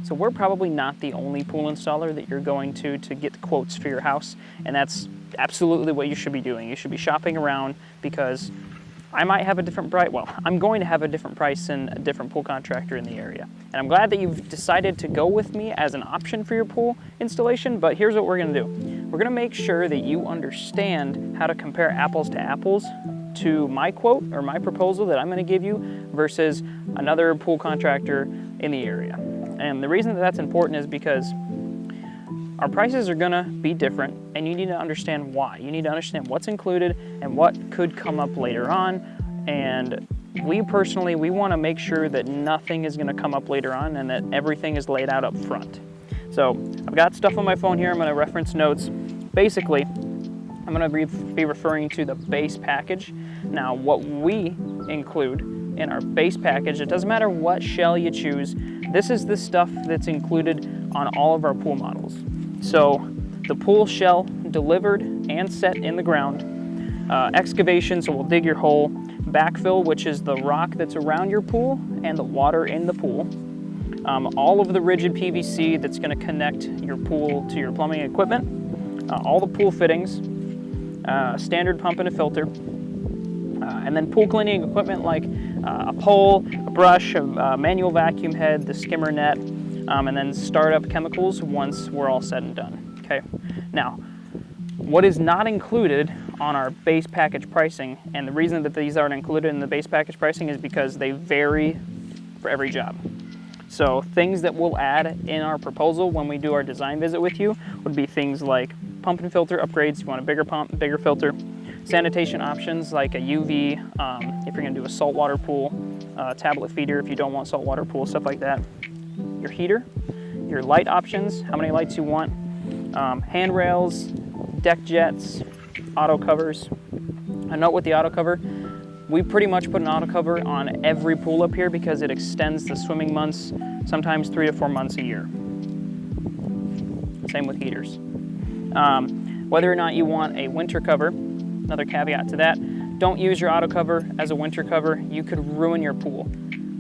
So we're probably not the only pool installer that you're going to get quotes for your house, and that's absolutely what you should be doing. You should be shopping around, because I might have a different price. Well, I'm going to have a different price than a different pool contractor in the area. And I'm glad that you've decided to go with me as an option for your pool installation, but here's what we're gonna do. We're gonna make sure that you understand how to compare apples to apples to my quote or my proposal that I'm gonna give you versus another pool contractor in the area. And the reason that that's important is because our prices are gonna be different, and you need to understand why. You need to understand what's included and what could come up later on. And we personally, we wanna make sure that nothing is gonna come up later on and that everything is laid out up front. So I've got stuff on my phone here. I'm gonna reference notes. Basically, I'm gonna be referring to the base package. Now, what we include in our base package, it doesn't matter what shell you choose, this is the stuff that's included on all of our pool models. So the pool shell delivered and set in the ground, excavation, so we'll dig your hole, backfill, which is the rock that's around your pool and the water in the pool, all of the rigid PVC that's going to connect your pool to your plumbing equipment, all the pool fittings, standard pump and a filter, and then pool cleaning equipment like a pole, a brush, a manual vacuum head, the skimmer net, and then startup chemicals once we're all said and done, okay? Now, what is not included on our base package pricing, and the reason that these aren't included in the base package pricing is because they vary for every job. So things that we'll add in our proposal when we do our design visit with you would be things like pump and filter upgrades. You want a bigger pump, bigger filter. Sanitation options like a UV, if you're gonna do a saltwater pool, tablet feeder if you don't want saltwater pool, stuff like that. Your heater, your light options, how many lights you want, handrails, deck jets, auto covers. A note with the auto cover, we pretty much put an auto cover on every pool up here because it extends the swimming months, sometimes 3 to 4 months a year. Same with heaters. Whether or not you want a winter cover, another caveat to that, don't use your auto cover as a winter cover. You could ruin your pool.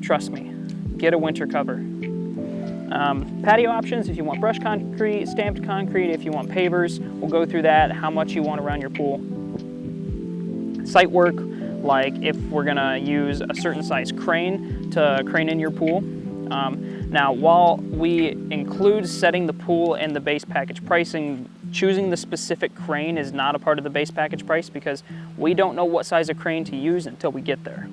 Trust me, get a winter cover. Patio options, if you want brushed concrete, stamped concrete, if you want pavers, we'll go through that, how much you want around your pool. Site work, like if we're gonna use a certain size crane to crane in your pool. Now, while we include setting the pool in the base package pricing, choosing the specific crane is not a part of the base package price because we don't know what size of crane to use until we get there.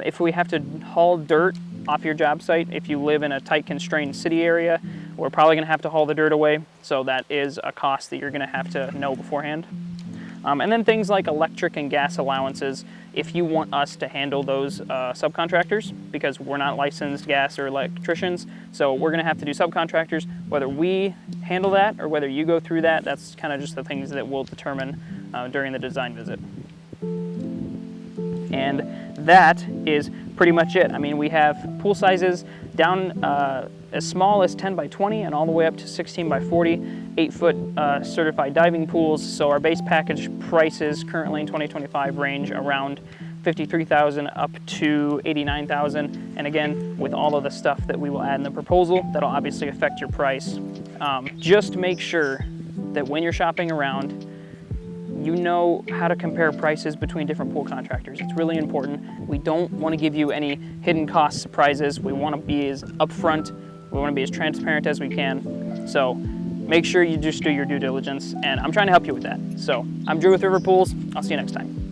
If we have to haul dirt off your job site, if you live in a tight constrained city area, we're probably gonna have to haul the dirt away. So that is a cost that you're gonna have to know beforehand. And then things like electric and gas allowances, if you want us to handle those subcontractors, because we're not licensed gas or electricians, so we're gonna have to do subcontractors. Whether we handle that or whether you go through that, that's kind of just the things that we'll determine during the design visit. And that is pretty much it. I mean, we have pool sizes down as small as 10 by 20 and all the way up to 16 by 40, 8-foot certified diving pools. So our base package prices currently in 2025 range around $53,000 up to $89,000. And again, with all of the stuff that we will add in the proposal, that'll obviously affect your price. Just make sure that when you're shopping around, you know how to compare prices between different pool contractors. It's really important. We don't want to give you any hidden cost surprises. We want to be as upfront. We want to be as transparent as we can. So make sure you just do your due diligence, and I'm trying to help you with that. So I'm Drew with River Pools. I'll see you next time.